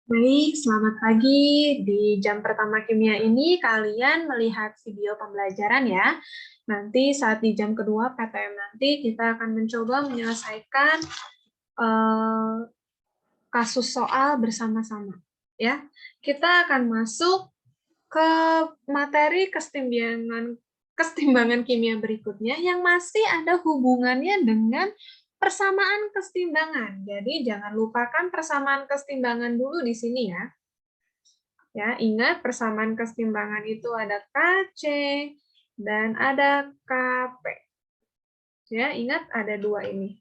Baik, selamat pagi. Di jam pertama kimia ini, kalian melihat video pembelajaran ya. Nanti saat di jam kedua PTM nanti, kita akan mencoba menyelesaikan eh, kasus soal bersama-sama. Ya, kita akan masuk ke materi kestimbangan kimia berikutnya yang masih ada hubungannya dengan persamaan kestimbangan. Jadi jangan lupakan persamaan kestimbangan dulu di sini ya. Ya, ingat persamaan kesetimbangan itu ada KC dan ada KP. Ya, ingat ada dua ini.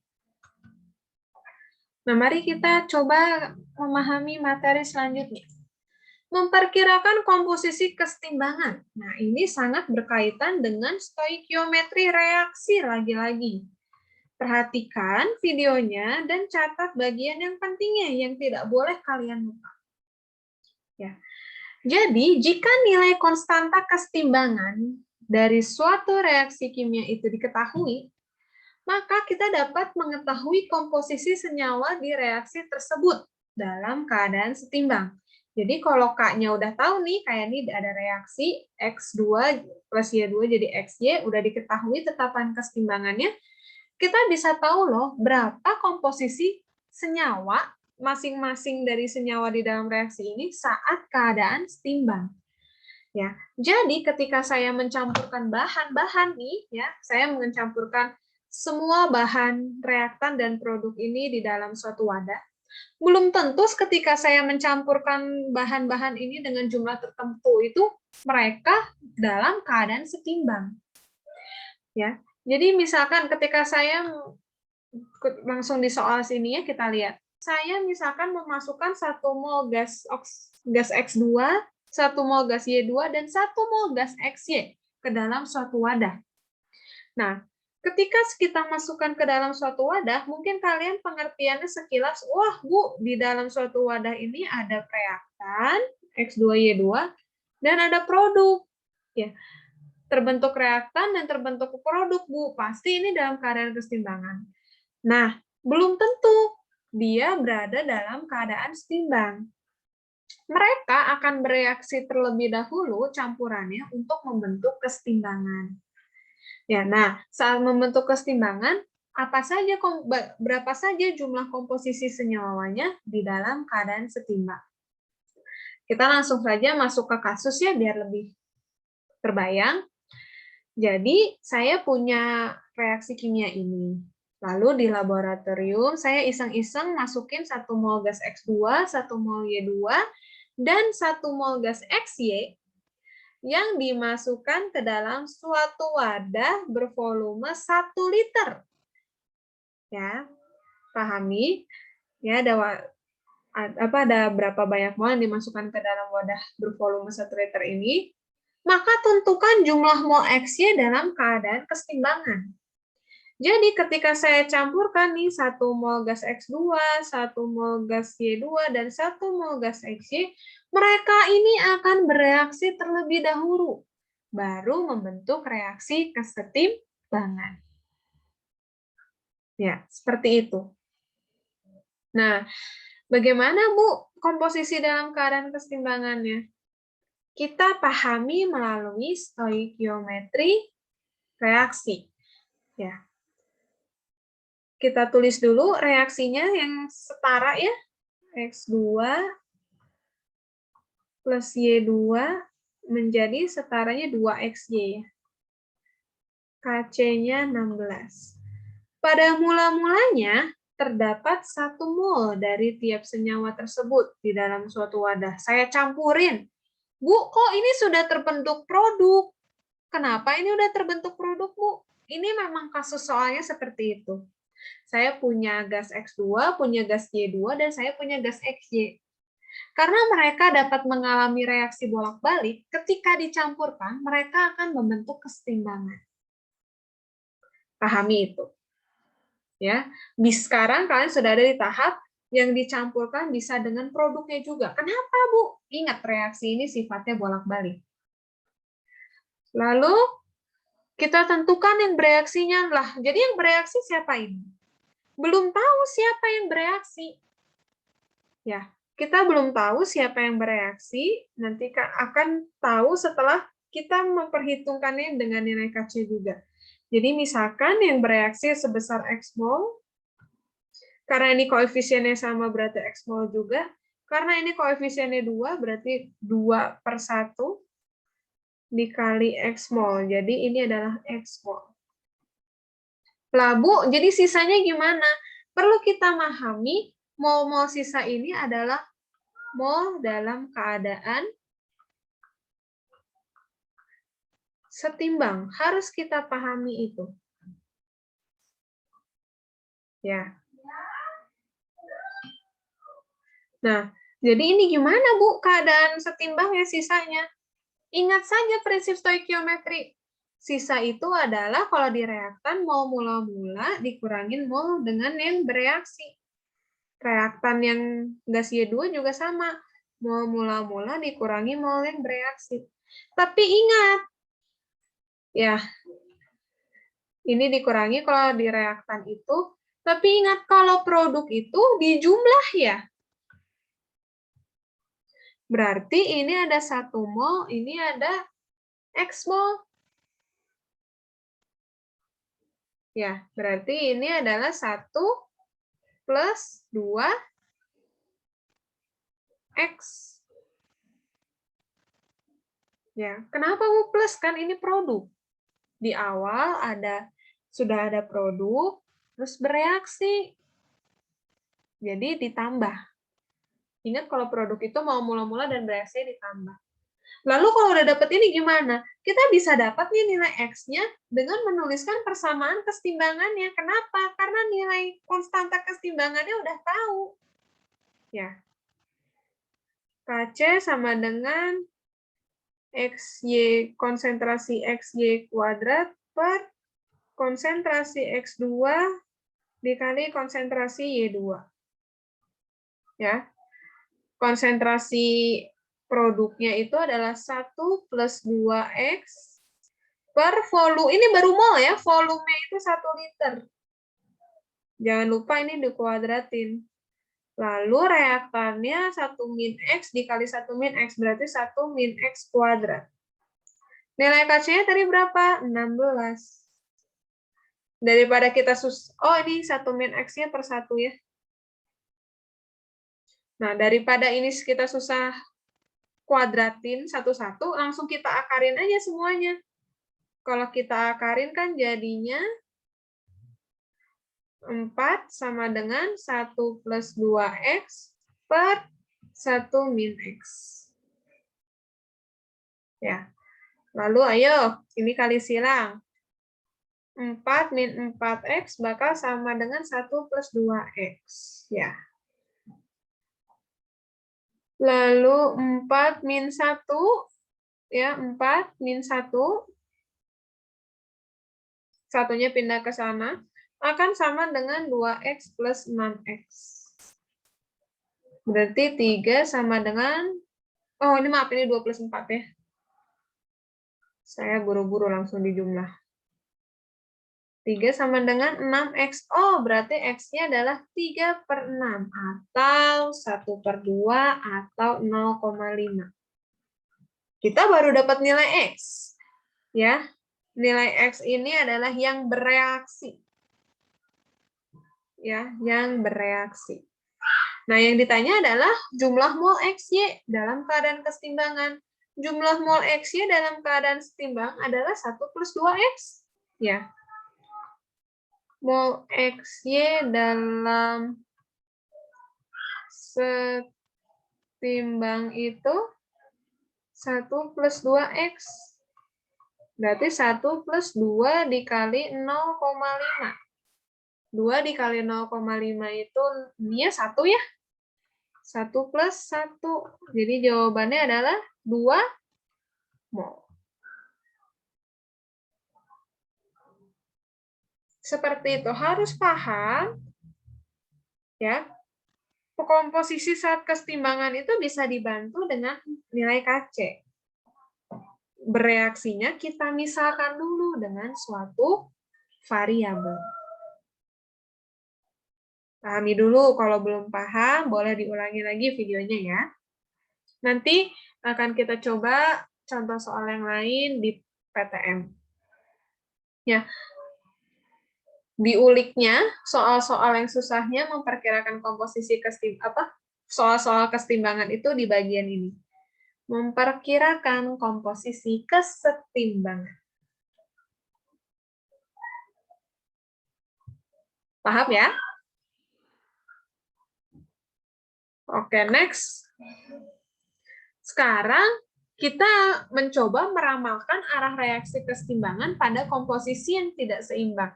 Nah, mari kita coba memahami materi selanjutnya. Memperkirakan komposisi kesetimbangan. Nah, ini sangat berkaitan dengan stoikiometri reaksi lagi-lagi. Perhatikan videonya dan catat bagian yang pentingnya yang tidak boleh kalian lupa. Ya. Jadi, jika nilai konstanta kesetimbangan dari suatu reaksi kimia itu diketahui, maka kita dapat mengetahui komposisi senyawa di reaksi tersebut dalam keadaan setimbang. Jadi kalau K-nya udah tahu nih, kayak ini ada reaksi X2 plus Y2 jadi XY, udah diketahui tetapan kesetimbangannya, kita bisa tahu loh berapa komposisi senyawa masing-masing dari senyawa di dalam reaksi ini saat keadaan setimbang. Ya, jadi ketika saya mencampurkan bahan-bahan nih, ya, saya mencampurkan semua bahan reaktan dan produk ini di dalam suatu wadah. Belum tentu ketika saya mencampurkan bahan-bahan ini dengan jumlah tertentu itu mereka dalam keadaan setimbang. Ya, jadi misalkan ketika saya langsung di soal sini ya kita lihat. Saya misalkan memasukkan 1 mol gas X2, 1 mol gas Y2 dan 1 mol gas XY ke dalam suatu wadah. Nah, ketika kita masukkan ke dalam suatu wadah, mungkin kalian pengertiannya sekilas, wah Bu, di dalam suatu wadah ini ada reaktan X2Y2 dan ada produk. Ya, terbentuk reaktan dan terbentuk produk, Bu. Pasti ini dalam keadaan kesetimbangan. Nah, belum tentu dia berada dalam keadaan setimbang. Mereka akan bereaksi terlebih dahulu campurannya untuk membentuk kesetimbangan. Ya, nah, saat membentuk kesetimbangan, berapa saja jumlah komposisi senyawanya di dalam keadaan setimbang. Kita langsung saja masuk ke kasus ya biar lebih terbayang. Jadi, saya punya reaksi kimia ini. Lalu di laboratorium saya iseng-iseng masukin 1 mol gas X2, 1 mol Y2, dan 1 mol gas XY yang dimasukkan ke dalam suatu wadah bervolume 1 liter. Ya, pahami? Ya, ada berapa banyak mol yang dimasukkan ke dalam wadah bervolume 1 liter ini? Maka tentukan jumlah mol XY dalam keadaan kesetimbangan. Jadi ketika saya campurkan nih 1 mol gas X2, 1 mol gas Y2, dan 1 mol gas XY, mereka ini akan bereaksi terlebih dahulu, baru membentuk reaksi kesetimbangan. Ya, seperti itu. Nah, bagaimana Bu komposisi dalam keadaan kesetimbangannya? Kita pahami melalui stoikiometri reaksi. Ya, kita tulis dulu reaksinya yang setara ya. X2 plus Y2 menjadi setaranya 2XY. KC-nya 16. Pada mula-mulanya, terdapat 1 mol dari tiap senyawa tersebut di dalam suatu wadah. Saya campurin. Bu, kok ini sudah terbentuk produk? Kenapa ini udah terbentuk produk, Bu? Ini memang kasus soalnya seperti itu. Saya punya gas X2, punya gas Y2, dan saya punya gas XY. Karena mereka dapat mengalami reaksi bolak-balik, ketika dicampurkan, mereka akan membentuk kesetimbangan. Pahami itu. Ya, sekarang kalian sudah ada di tahap yang dicampurkan bisa dengan produknya juga. Kenapa, Bu? Ingat, reaksi ini sifatnya bolak-balik. Lalu, kita tentukan yang bereaksinya lah. Jadi yang bereaksi siapa ini? Belum tahu siapa yang bereaksi. Ya, Kita belum tahu siapa yang bereaksi, nanti akan tahu setelah kita memperhitungkannya dengan nilai Kc juga. Jadi misalkan yang bereaksi sebesar X mol, karena ini koefisiennya sama berarti X mol juga, karena ini koefisiennya 2 berarti 2/1 dikali X mol. Jadi ini adalah X mol. Lah Bu, jadi sisanya gimana? Perlu kita memahami mol-mol sisa ini adalah mol dalam keadaan setimbang. Harus kita pahami itu. Ya. Nah, jadi ini gimana Bu keadaan setimbangnya sisanya? Ingat saja prinsip stoikiometri. Sisa itu adalah kalau di reaktan mol mula-mula dikurangin mol dengan yang bereaksi. Reaktan yang gas Y2 juga sama. Mol mula-mula dikurangi mol yang bereaksi. Tapi ingat, ya, ini dikurangi kalau di reaktan itu. Tapi ingat, kalau produk itu dijumlah ya. Berarti ini ada 1 mol, ini ada X mol. Ya, berarti ini adalah 1 plus 2 X. Ya, kenapa Bu plus? Kan ini produk. Di awal sudah ada produk, terus bereaksi. Jadi ditambah. Ingat kalau produk itu mau mula-mula dan bereaksi ditambah. Lalu kalau udah dapet ini gimana? Kita bisa dapat nih nilai X-nya dengan menuliskan persamaan kesetimbangannya. Kenapa? Karena nilai konstanta kesetimbangannya udah tahu. Ya. Kc sama dengan XY, konsentrasi XY kuadrat per konsentrasi X2 dikali konsentrasi Y2. Ya. Konsentrasi produknya itu adalah 1 plus 2X per volume. Ini baru mol ya, volume itu 1 liter. Jangan lupa ini dikuadratin. Lalu reaktannya 1 min X dikali 1 min X, berarti 1 min X kuadrat. Nilai Kc-nya tadi berapa? 16. Daripada kita oh ini 1 min X-nya per 1 ya. Nah, daripada ini kita susah kuadratin satu-satu, langsung kita akarin aja semuanya. Kalau kita akarin kan jadinya 4 sama dengan 1 plus 2X per 1 min X. Ya. Lalu ayo, ini kali silang. 4 min 4X bakal sama dengan 1 plus 2X. Ya. Lalu 4 min 1, ya 4 min 1, satunya pindah ke sana, akan sama dengan 2X plus 6X. Berarti 3 sama dengan, oh ini maaf, ini 2 plus 4 ya. Saya buru-buru langsung dijumlah. 3 sama dengan 6X. Oh, berarti X-nya adalah 3/6. Atau 1/2 atau 0,5. Kita baru dapat nilai X. Ya, nilai X ini adalah yang bereaksi. Ya, yang bereaksi. Nah, yang ditanya adalah jumlah mol XY dalam keadaan kesetimbangan. Jumlah mol XY dalam keadaan setimbang adalah 1 plus 2X. Ya. Mol XY dalam setimbang itu 1 plus 2X. Berarti 1 plus 2 dikali 0,5. 2 dikali 0,5 itu dia 1 ya. 1 plus 1. Jadi jawabannya adalah 2 mol. Seperti itu. Harus paham ya. Komposisi saat kesetimbangan itu bisa dibantu dengan nilai Kc. Bereaksinya kita misalkan dulu dengan suatu variabel. Pahami dulu, kalau belum paham, boleh diulangi lagi videonya ya. Nanti akan kita coba contoh soal yang lain di PTM. Ya, diuliknya, soal-soal yang susahnya memperkirakan komposisi soal-soal kesetimbangan itu di bagian ini. Memperkirakan komposisi kesetimbangan. Paham ya? Oke, next. Sekarang kita mencoba meramalkan arah reaksi kesetimbangan pada komposisi yang tidak seimbang.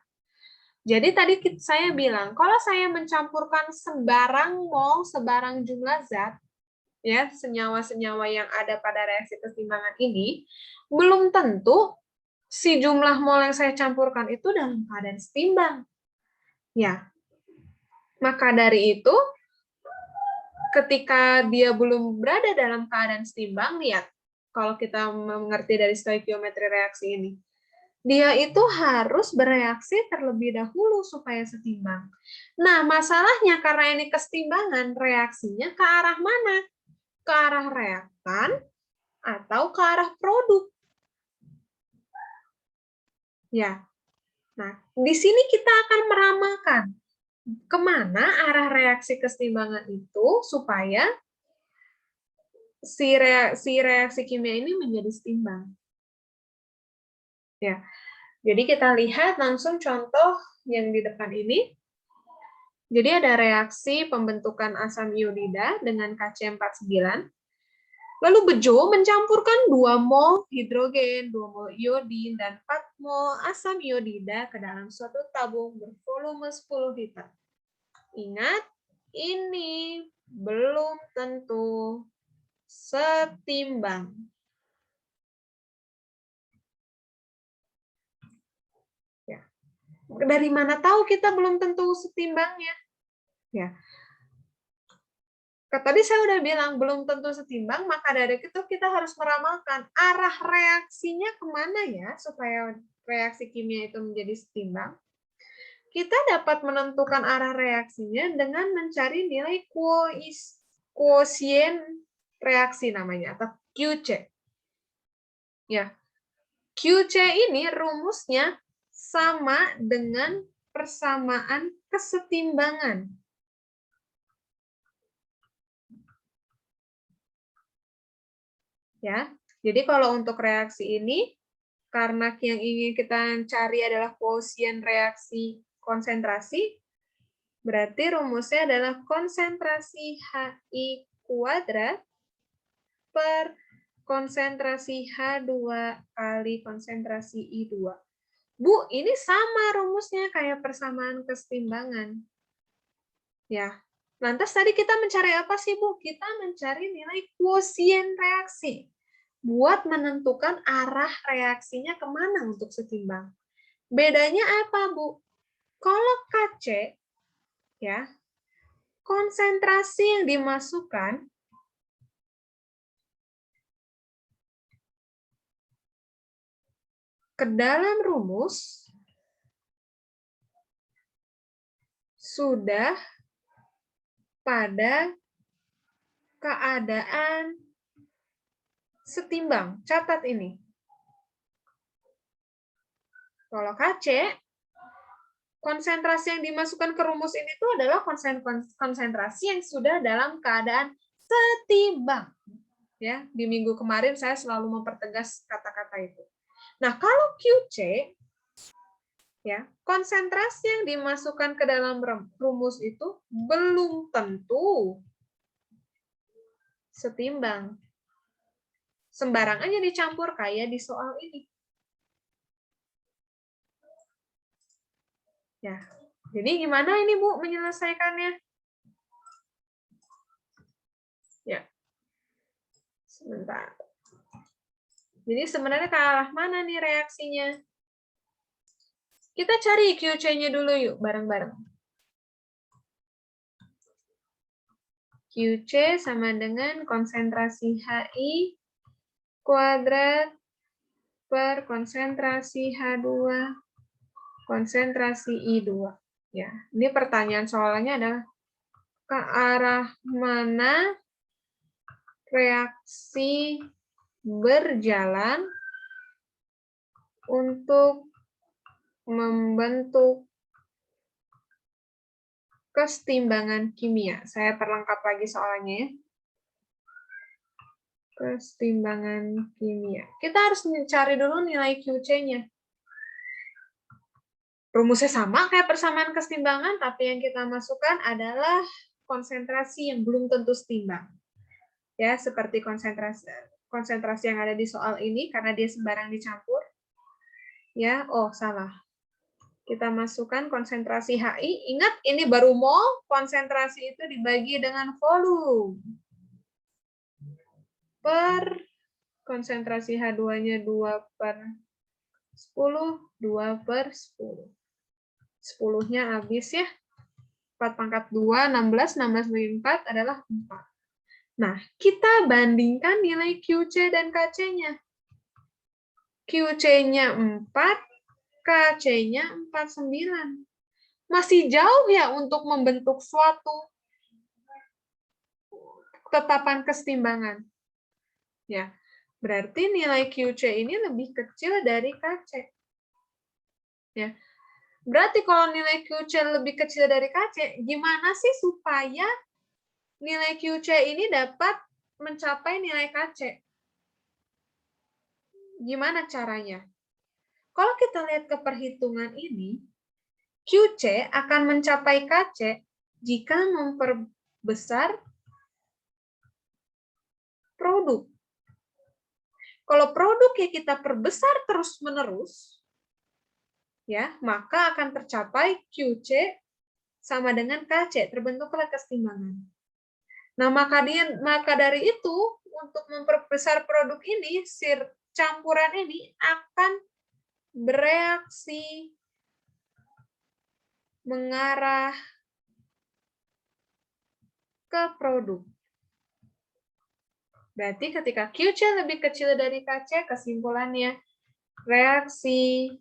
Jadi tadi saya bilang, kalau saya mencampurkan sembarang mol, sembarang jumlah zat, ya senyawa-senyawa yang ada pada reaksi kesetimbangan ini, belum tentu si jumlah mol yang saya campurkan itu dalam keadaan setimbang. Ya, maka dari itu, ketika dia belum berada dalam keadaan setimbang, lihat, kalau kita mengerti dari stoikiometri reaksi ini, dia itu harus bereaksi terlebih dahulu supaya setimbang. Nah, masalahnya karena ini kesetimbangan, reaksinya ke arah mana? Ke arah reaktan atau ke arah produk? Ya. Nah, di sini kita akan meramalkan kemana arah reaksi kesetimbangan itu supaya si reaksi kimia ini menjadi setimbang. Ya. Jadi kita lihat langsung contoh yang di depan ini. Jadi ada reaksi pembentukan asam iodida dengan KC49. Lalu Bejo mencampurkan 2 mol hidrogen, 2 mol iodin, dan 4 mol asam iodida ke dalam suatu tabung bervolume 10 liter. Ingat, ini belum tentu setimbang. Ya. Dari mana tahu kita belum tentu setimbangnya? Ya. Tadi saya udah bilang belum tentu setimbang, maka dari itu kita harus meramalkan arah reaksinya kemana ya supaya reaksi kimia itu menjadi setimbang. Kita dapat menentukan arah reaksinya dengan mencari nilai kuosien reaksi namanya, atau QC. Ya, QC ini rumusnya sama dengan persamaan kesetimbangan. Ya, jadi kalau untuk reaksi ini, karena yang ingin kita cari adalah kuosien reaksi konsentrasi, berarti rumusnya adalah konsentrasi HI kuadrat per konsentrasi H2 kali konsentrasi I2. Bu, ini sama rumusnya kayak persamaan kesetimbangan. Ya, lantas tadi kita mencari apa sih, Bu? Kita mencari nilai kuosien reaksi buat menentukan arah reaksinya kemana untuk setimbang. Bedanya apa, Bu? Kalau KC, ya, konsentrasi yang dimasukkan ke dalam rumus sudah pada keadaan setimbang. Catat ini. Kalau KC, konsentrasi yang dimasukkan ke rumus ini itu adalah konsentrasi yang sudah dalam keadaan setimbang. Ya, di minggu kemarin saya selalu mempertegas kata-kata itu. Nah, kalau QC, ya, konsentrasi yang dimasukkan ke dalam rumus itu belum tentu setimbang. Sembarang aja dicampur kayak di soal ini. Ya, jadi gimana ini Bu menyelesaikannya? Ya, sebentar. Jadi sebenarnya ke arah mana nih reaksinya? Kita cari QC-nya dulu yuk, bareng-bareng. QC sama dengan konsentrasi HI kuadrat per konsentrasi H2 konsentrasi I2. Ya, ini pertanyaan soalnya adalah ke arah mana reaksi berjalan untuk membentuk kesetimbangan kimia. Saya perlengkap lagi soalnya ya. Kesetimbangan kimia. Kita harus mencari dulu nilai QC-nya. Rumusnya sama kayak persamaan kesetimbangan, tapi yang kita masukkan adalah konsentrasi yang belum tentu setimbang. Ya, seperti konsentrasi yang ada di soal ini karena dia sembarang dicampur. Ya, oh salah. Kita masukkan konsentrasi HI. Ingat, ini baru mol, konsentrasi itu dibagi dengan volume. Per konsentrasi H2-nya 2/10, 2/10. 10-nya habis ya. 4/2, 16, 16 bagi 4 adalah 4. Nah, kita bandingkan nilai QC dan KC-nya. QC-nya 4, KC-nya 49. Masih jauh ya untuk membentuk suatu tetapan kesetimbangan. Ya, berarti nilai QC ini lebih kecil dari KC. Ya. Berarti kalau nilai QC lebih kecil dari KC, gimana sih supaya nilai QC ini dapat mencapai nilai KC? Gimana caranya? Kalau kita lihat ke perhitungan ini, QC akan mencapai KC jika memperbesar produk. Kalau produknya kita perbesar terus-menerus, ya, maka akan tercapai QC sama dengan KC, terbentuklah kesetimbangan. Nah, maka dari itu, untuk memperbesar produk ini, campuran ini akan bereaksi mengarah ke produk. Berarti ketika QC lebih kecil dari KC, kesimpulannya reaksi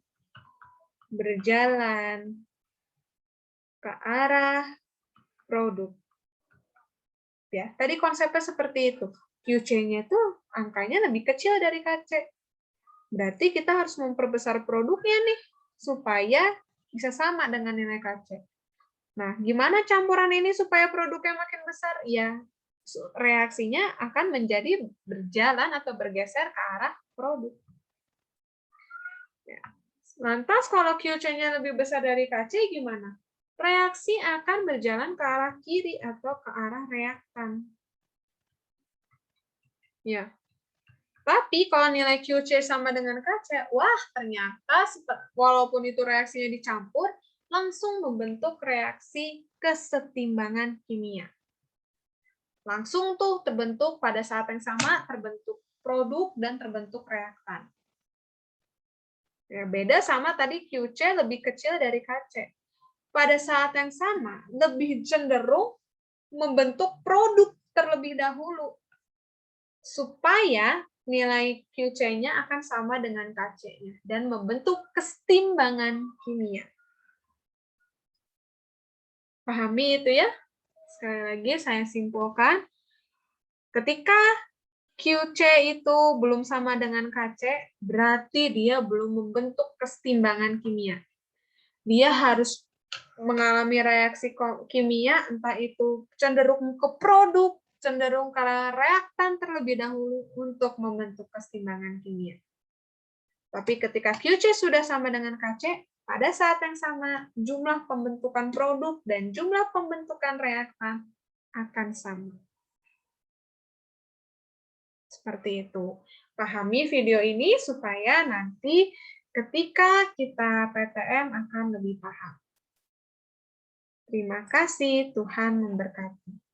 berjalan ke arah produk. Ya, tadi konsepnya seperti itu. QC-nya itu angkanya lebih kecil dari KC. Berarti kita harus memperbesar produknya nih, supaya bisa sama dengan nilai KC. Nah, gimana campuran ini supaya produknya makin besar? Ya, reaksinya akan menjadi berjalan atau bergeser ke arah produk. Ya. Lantas kalau QC-nya lebih besar dari KC gimana? Reaksi akan berjalan ke arah kiri atau ke arah reaktan. Ya. Tapi kalau nilai QC sama dengan KC, wah ternyata walaupun itu reaksinya dicampur, langsung membentuk reaksi kesetimbangan kimia. Langsung tuh terbentuk pada saat yang sama, terbentuk produk dan terbentuk reaktan. Ya, beda sama tadi QC lebih kecil dari KC. Pada saat yang sama, lebih cenderung membentuk produk terlebih dahulu. Supaya nilai QC-nya akan sama dengan KC-nya dan membentuk kesetimbangan kimia. Pahami itu ya? Sekali lagi saya simpulkan, ketika QC itu belum sama dengan KC, berarti dia belum membentuk kesetimbangan kimia. Dia harus mengalami reaksi kimia, entah itu cenderung ke produk, cenderung ke reaktan terlebih dahulu untuk membentuk kesetimbangan kimia. Tapi ketika QC sudah sama dengan KC, pada saat yang sama, jumlah pembentukan produk dan jumlah pembentukan reaktan akan sama. Seperti itu. Pahami video ini supaya nanti ketika kita PTM akan lebih paham. Terima kasih, Tuhan memberkati.